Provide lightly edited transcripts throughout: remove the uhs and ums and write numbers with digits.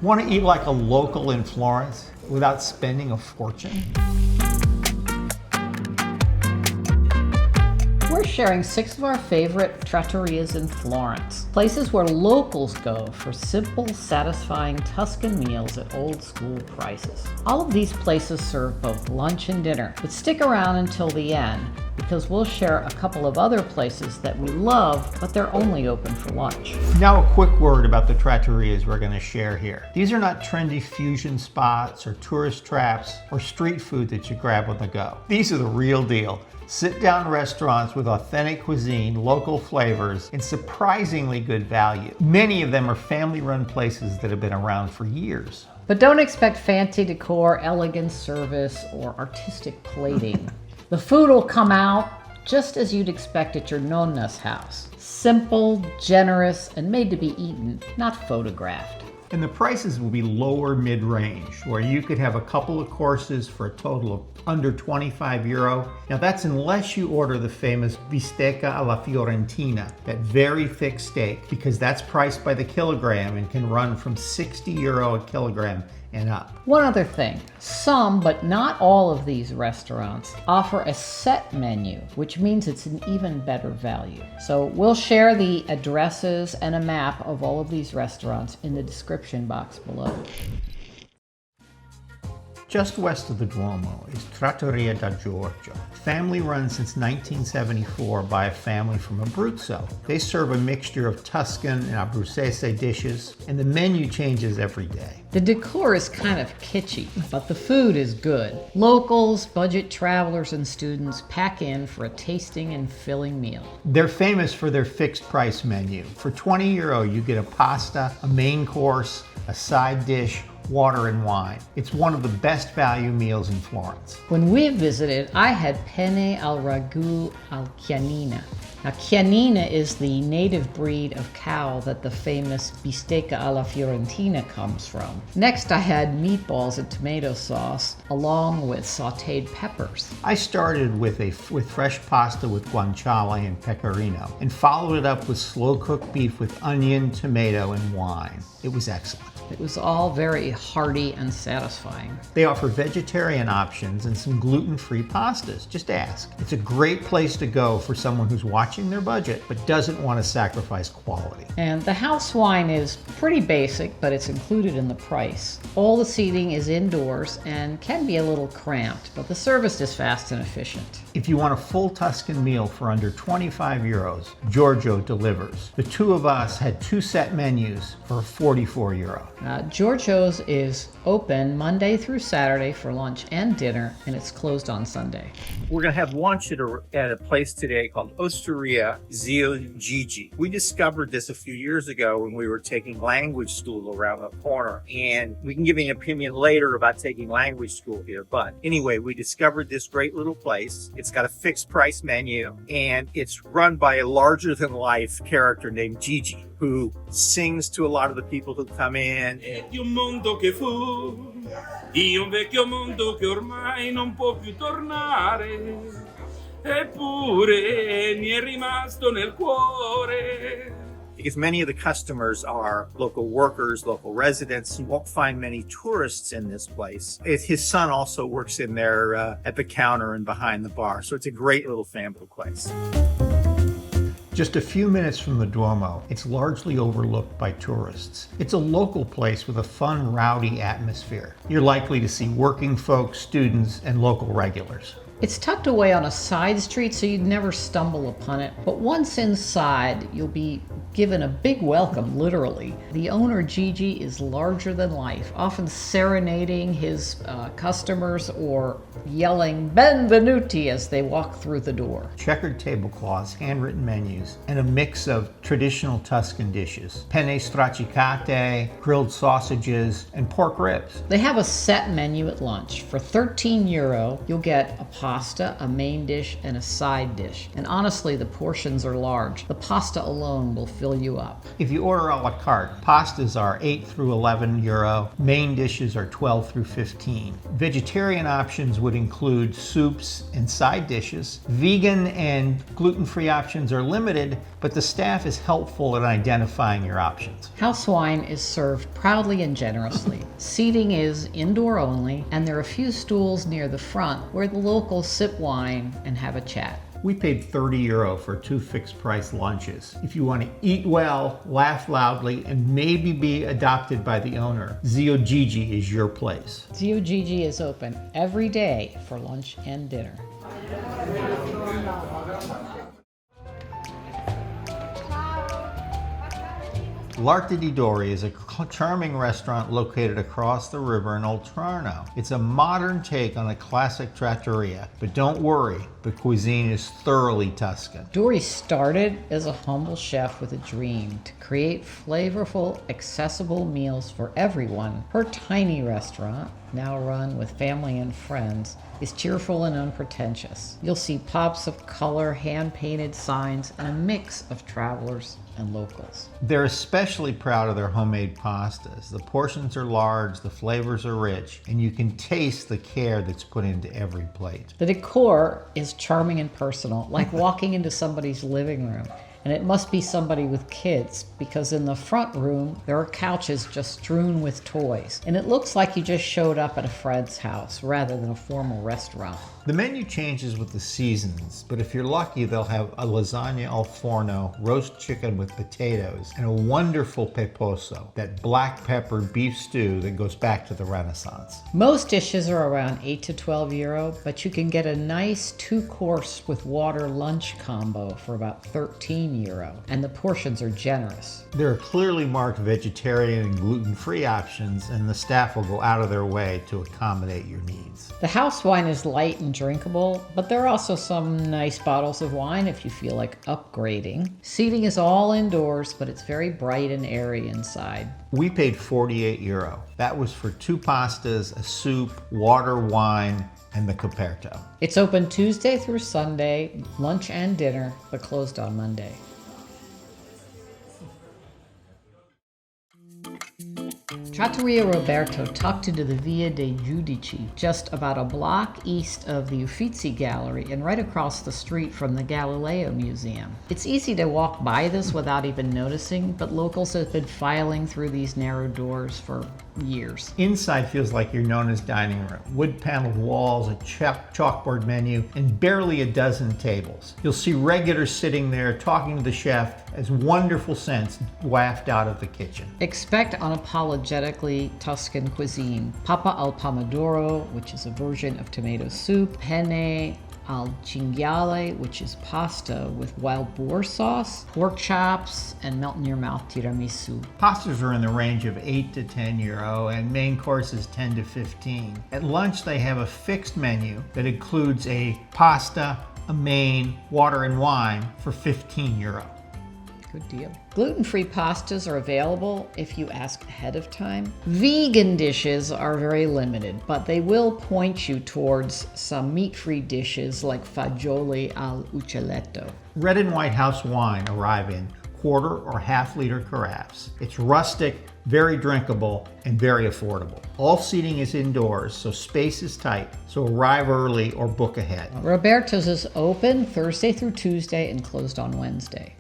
Want to eat like a local in Florence without spending a fortune? We're sharing 6 of our favorite trattorias in Florence, places where locals go for simple, satisfying Tuscan meals at old-school prices. All of these places serve both lunch and dinner, but stick around until the end because we'll share a couple of other places that we love, but they're only open for lunch. Now a quick word about the trattorias we're going to share here. These are not trendy fusion spots or tourist traps or street food that you grab on the go. These are the real deal. Sit-down restaurants with authentic cuisine, local flavors, and surprisingly good value. Many of them are family-run places that have been around for years. But don't expect fancy decor, elegant service, or artistic plating. The food will come out just as you'd expect at your nonna's house. Simple, generous, and made to be eaten, not photographed. And the prices will be lower mid-range, where you could have a couple of courses for a total of under €25. Now that's unless you order the famous bistecca alla fiorentina, that very thick steak, because that's priced by the kilogram and can run from €60 a kilogram and up. One other thing, some but not all of these restaurants offer a set menu, which means it's an even better value. So we'll share the addresses and a map of all of these restaurants in the description box below. Just west of the Duomo is Trattoria Da Giorgio, family run since 1974 by a family from Abruzzo. They serve a mixture of Tuscan and Abruzzese dishes, and the menu changes every day. The decor is kind of kitschy, but the food is good. Locals, budget travelers, and students pack in for a tasting and filling meal. They're famous for their fixed price menu. For €20, you get a pasta, a main course, a side dish, water and wine. It's one of the best value meals in Florence. When we visited, I had penne al ragu al chianina. Now, chianina is the native breed of cow that the famous bistecca alla fiorentina comes from. Next, I had meatballs and tomato sauce, along with sautéed peppers. I started with fresh pasta with guanciale and pecorino, and followed it up with slow-cooked beef with onion, tomato, and wine. It was excellent. It was all very hearty and satisfying. They offer vegetarian options and some gluten-free pastas. Just ask. It's a great place to go for someone who's watching their budget but doesn't want to sacrifice quality. And the house wine is pretty basic, but it's included in the price. All the seating is indoors and can be a little cramped, but the service is fast and efficient. If you want a full Tuscan meal for under €25, Giorgio delivers. The two of us had 2 set menus for €44. Giorgio's is open Monday through Saturday for lunch and dinner, and it's closed on Sunday. We're going to have lunch at a place today called Osteria Zigi. We discovered this a few years ago when we were taking language school around the corner, and we can give you an opinion later about taking language school here. But anyway, we discovered this great little place. It's got a fixed price menu, and it's run by a larger than life character named Gigi, who sings to a lot of the people who come in. Di un mondo che fu, di un vecchio mondo che ormai non può più tornare, eppure mi è rimasto nel cuore. Because many of the customers are local workers, local residents. You won't find many tourists in this place. His son also works in there at the counter and behind the bar. So it's a great little family place. Just a few minutes from the Duomo, it's largely overlooked by tourists. It's a local place with a fun, rowdy atmosphere. You're likely to see working folks, students, and local regulars. It's tucked away on a side street, so you'd never stumble upon it. But once inside, you'll be given a big welcome, literally. The owner, Gigi, is larger than life, often serenading his customers or yelling "Benvenuti" as they walk through the door. Checkered tablecloths, handwritten menus, and a mix of traditional Tuscan dishes. Penne stracciate, grilled sausages, and pork ribs. They have a set menu at lunch. For €13, you'll get a pasta, a main dish, and a side dish. And honestly, the portions are large. The pasta alone will fill you up. If you order a la carte, pastas are 8 through 11 euro, main dishes are 12 through 15. Vegetarian options would include soups and side dishes. Vegan and gluten-free options are limited, but the staff is helpful in identifying your options. House wine is served proudly and generously. Seating is indoor only, and there are a few stools near the front where the locals sip wine and have a chat. We paid 30 euro for 2 fixed price lunches. If you want to eat well, laugh loudly, and maybe be adopted by the owner, Zio Gigi is your place. Zio Gigi is open every day for lunch and dinner. L'Arte di Dory is a charming restaurant located across the river in Oltrarno. It's a modern take on a classic trattoria, but don't worry, the cuisine is thoroughly Tuscan. Dory started as a humble chef with a dream to create flavorful, accessible meals for everyone. Her tiny restaurant, now run with family and friends, is cheerful and unpretentious. You'll see pops of color, hand-painted signs, and a mix of travelers and locals. They're especially proud of their homemade pastas. The portions are large, the flavors are rich, and you can taste the care that's put into every plate. The decor is charming and personal, like walking into somebody's living room. And it must be somebody with kids, because in the front room there are couches just strewn with toys. And it looks like you just showed up at a friend's house rather than a formal restaurant. The menu changes with the seasons, but if you're lucky, they'll have a lasagna al forno, roast chicken with potatoes, and a wonderful peposo, that black pepper beef stew that goes back to the Renaissance. Most dishes are around 8 to 12 euro, but you can get a nice 2-course with water lunch combo for about 13 euro, and the portions are generous. There are clearly marked vegetarian and gluten-free options, and the staff will go out of their way to accommodate your needs. The house wine is light and drinkable, but there are also some nice bottles of wine if you feel like upgrading. Seating is all indoors, but it's very bright and airy inside. We paid 48 euro. That was for 2 pastas, a soup, water, wine, and the coperto. It's open Tuesday through Sunday, lunch and dinner, but closed on Monday. Trattoria Roberto tucked into the Via dei Giudici, just about a block east of the Uffizi Gallery and right across the street from the Galileo Museum. It's easy to walk by this without even noticing, but locals have been filing through these narrow doors for years. Inside feels like your nonna's dining room. Wood-paneled walls, a chalkboard menu, and barely a dozen tables. You'll see regulars sitting there talking to the chef as wonderful scents waft out of the kitchen. Expect unapologetically Tuscan cuisine. Papa al pomodoro, which is a version of tomato soup. Penne al cinghiale, which is pasta with wild boar sauce. Pork chops, and melt-in-your-mouth tiramisu. Pastas are in the range of 8 to 10 euro, and main courses 10 to 15. At lunch, they have a fixed menu that includes a pasta, a main, water, and wine for 15 euro. Good deal. Gluten-free pastas are available if you ask ahead of time. Vegan dishes are very limited, but they will point you towards some meat-free dishes like fagioli al uccelletto. Red and white house wine arrive in quarter or half-liter carafes. It's rustic, very drinkable, and very affordable. All seating is indoors, so space is tight, so arrive early or book ahead. Roberto's is open Thursday through Tuesday and closed on Wednesday.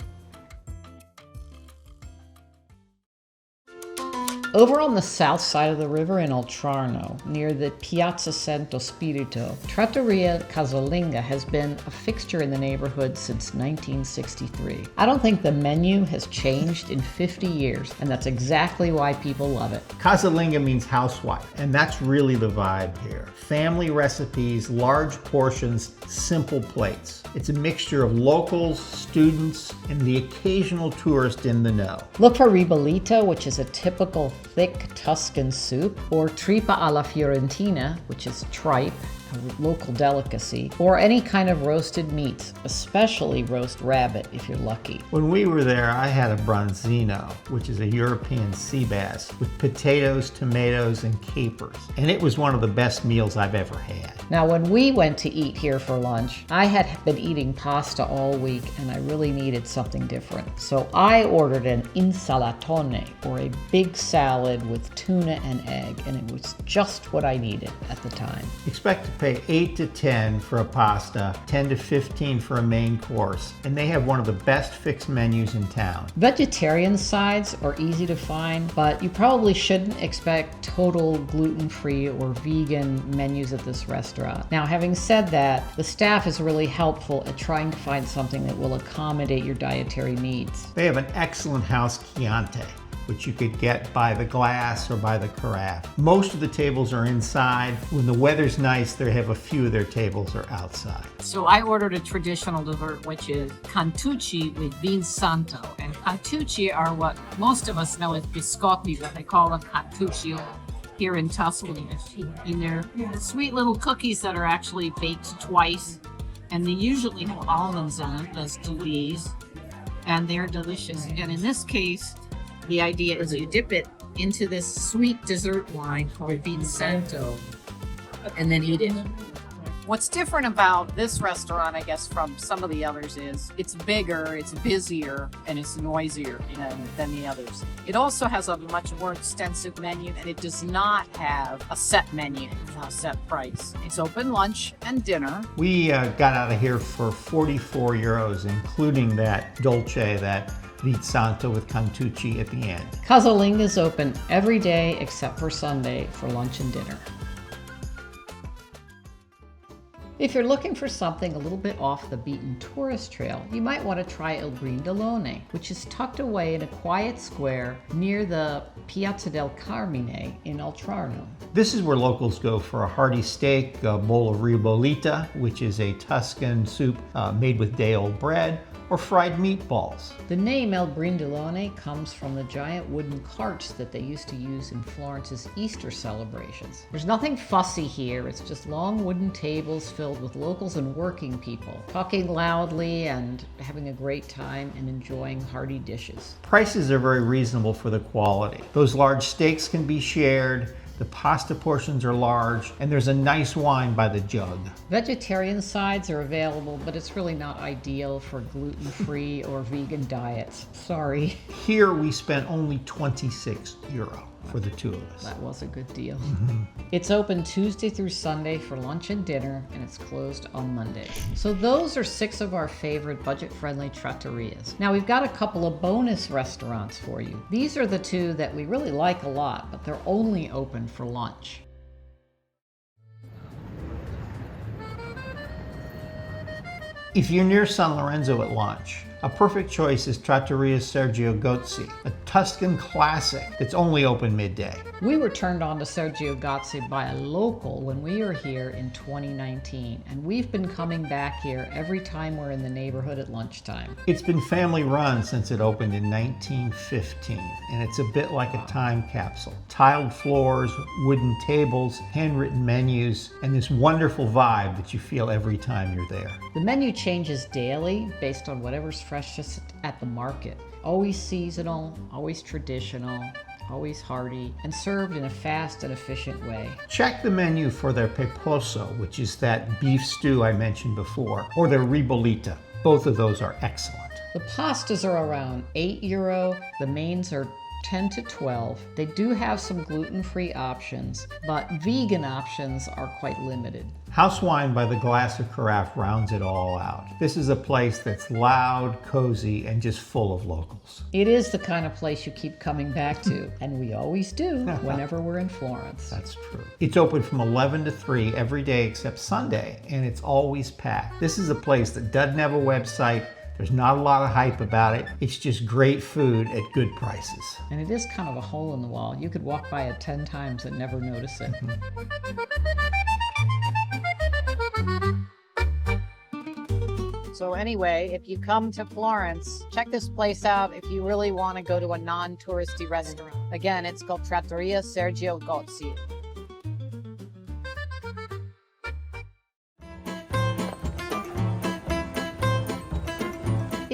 Over on the south side of the river in Oltrarno, near the Piazza Santo Spirito, Trattoria Casalinga has been a fixture in the neighborhood since 1963. I don't think the menu has changed in 50 years, and that's exactly why people love it. Casalinga means housewife, and that's really the vibe here. Family recipes, large portions, simple plates. It's a mixture of locals, students, and the occasional tourist in the know. Look for ribollita, which is a typical thick Tuscan soup, or tripa alla fiorentina, which is tripe, a local delicacy, or any kind of roasted meats, especially roast rabbit if you're lucky. When we were there, I had a branzino, which is a European sea bass, with potatoes, tomatoes, and capers. And it was one of the best meals I've ever had. Now, when we went to eat here for lunch, I had been eating pasta all week and I really needed something different. So I ordered an insalatone, or a big salad with tuna and egg, and it was just what I needed at the time. Expect to pay 8 to 10 for a pasta, 10 to 15 for a main course, and they have one of the best fixed menus in town. Vegetarian sides are easy to find, but you probably shouldn't expect total gluten-free or vegan menus at this restaurant. Now, having said that, the staff is really helpful at trying to find something that will accommodate your dietary needs. They have an excellent house Chianti, which you could get by the glass or by the carafe. Most of the tables are inside. When the weather's nice, they have a few of their tables are outside. So I ordered a traditional dessert, which is cantucci with vin santo. And cantucci are what most of us know as biscotti, but they call them cantucci here in Tuscany. And they're sweet little cookies that are actually baked twice. And they usually have almonds in them, as do these. And they're delicious. And in this case, the idea is you dip it into this sweet dessert wine called vin santo and then eat it. What's different about this restaurant, I guess, from some of the others is it's bigger, it's busier, and it's noisier than the others. It also has a much more extensive menu, and it does not have a set menu, a set price. It's open lunch and dinner. We got out of here for 44 euros, including that dolce, that Vin Santo with cantucci at the end. Casalinga is open every day except for Sunday for lunch and dinner. If you're looking for something a little bit off the beaten tourist trail, you might want to try Il Brindellone, which is tucked away in a quiet square near the Piazza del Carmine in Oltrarno. This is where locals go for a hearty steak, a bowl of ribollita, which is a Tuscan soup made with day-old bread, or fried meatballs. The name Il Brindellone comes from the giant wooden carts that they used to use in Florence's Easter celebrations. There's nothing fussy here, it's just long wooden tables filled with locals and working people, talking loudly and having a great time and enjoying hearty dishes. Prices are very reasonable for the quality. Those large steaks can be shared, the pasta portions are large, and there's a nice wine by the jug. Vegetarian sides are available, but it's really not ideal for gluten-free or vegan diets. Sorry. Here we spent only 26 euro for the two of us. That was a good deal. It's open Tuesday through Sunday for lunch and dinner, and it's closed on Monday. So those are 6 of our favorite budget-friendly trattorias. Now we've got a couple of bonus restaurants for you. These are the 2 that we really like a lot, but they're only open for lunch. If you're near San Lorenzo at lunch, a perfect choice is Trattoria Sergio Gozzi, a Tuscan classic that's only open midday. We were turned on to Sergio Gozzi by a local when we were here in 2019, and we've been coming back here every time we're in the neighborhood at lunchtime. It's been family run since it opened in 1915, and it's a bit like a time capsule. Tiled floors, wooden tables, handwritten menus, and this wonderful vibe that you feel every time you're there. The menu changes daily based on whatever's freshest at the market. Always seasonal, always traditional, always hearty, and served in a fast and efficient way. Check the menu for their peposo, which is that beef stew I mentioned before, or their ribollita. Both of those are excellent. The pastas are around €8. The mains are 10 to 12. They do have some gluten-free options, but vegan options are quite limited. House wine by the glass or carafe rounds it all out. This is a place that's loud, cozy, and just full of locals. It is the kind of place you keep coming back to, and we always do whenever we're in Florence. That's true. It's open from 11 to 3 every day except Sunday, and it's always packed. This is a place that doesn't have a website. There's not a lot of hype about it. It's just great food at good prices. And it is kind of a hole in the wall. You could walk by it 10 times and never notice it. So anyway, if you come to Florence, check this place out if you really want to go to a non-touristy restaurant. Again, it's called Trattoria Sergio Gozzi.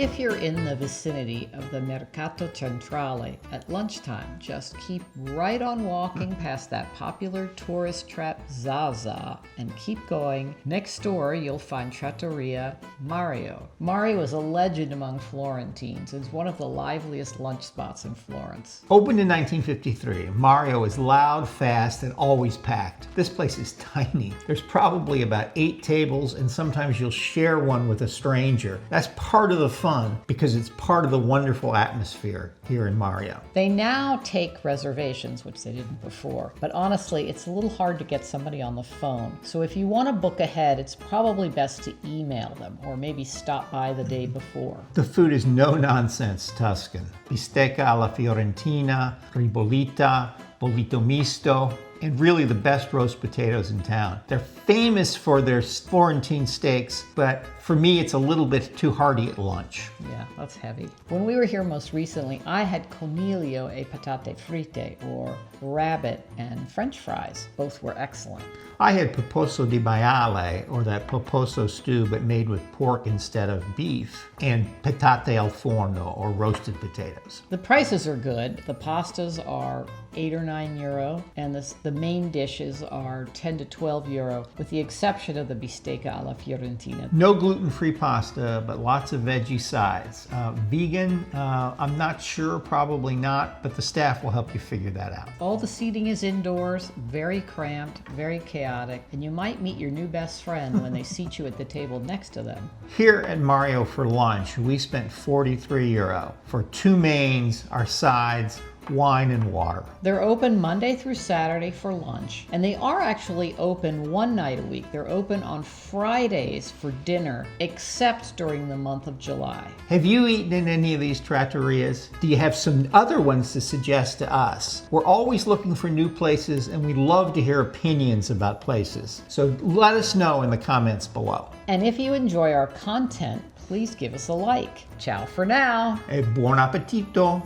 If you're in the vicinity of the Mercato Centrale at lunchtime, just keep right on walking past that popular tourist trap Zaza and keep going. Next door, you'll find Trattoria Mario. Mario is a legend among Florentines and is one of the liveliest lunch spots in Florence. Opened in 1953, Mario is loud, fast, and always packed. This place is tiny. There's probably about 8 tables, and sometimes you'll share one with a stranger. That's part of the fun because it's part of the wonderful atmosphere here in Mario. They now take reservations, which they didn't before, but honestly, it's a little hard to get somebody on the phone. So if you want to book ahead, it's probably best to email them or maybe stop by the day before. The food is no-nonsense Tuscan. Bistecca alla Fiorentina, ribollita, bollito misto, and really the best roast potatoes in town. They're famous for their Florentine steaks, but for me, it's a little bit too hearty at lunch. Yeah, that's heavy. When we were here most recently, I had coniglio e patate fritte, or rabbit and French fries. Both were excellent. I had peposo di maiale, or that peposo stew, but made with pork instead of beef, and patate al forno, or roasted potatoes. The prices are good. The pastas are €8 or €9, and the main dishes are 10 to 12 euro, with the exception of the bistecca alla Fiorentina. No gluten-free pasta, but lots of veggie sides. Vegan, I'm not sure, probably not, but the staff will help you figure that out. All the seating is indoors, very cramped, very chaotic, and you might meet your new best friend when they seat you at the table next to them. Here at Mario for lunch, we spent €43 for 2 mains, our sides, wine and water. They're open Monday through Saturday for lunch, and they are actually open one night a week. They're open on Fridays for dinner, except during the month of July. Have you eaten in any of these trattorias? Do you have some other ones to suggest to us? We're always looking for new places, and we love to hear opinions about places. So let us know in the comments below. And if you enjoy our content, please give us a like. Ciao for now. E buon appetito!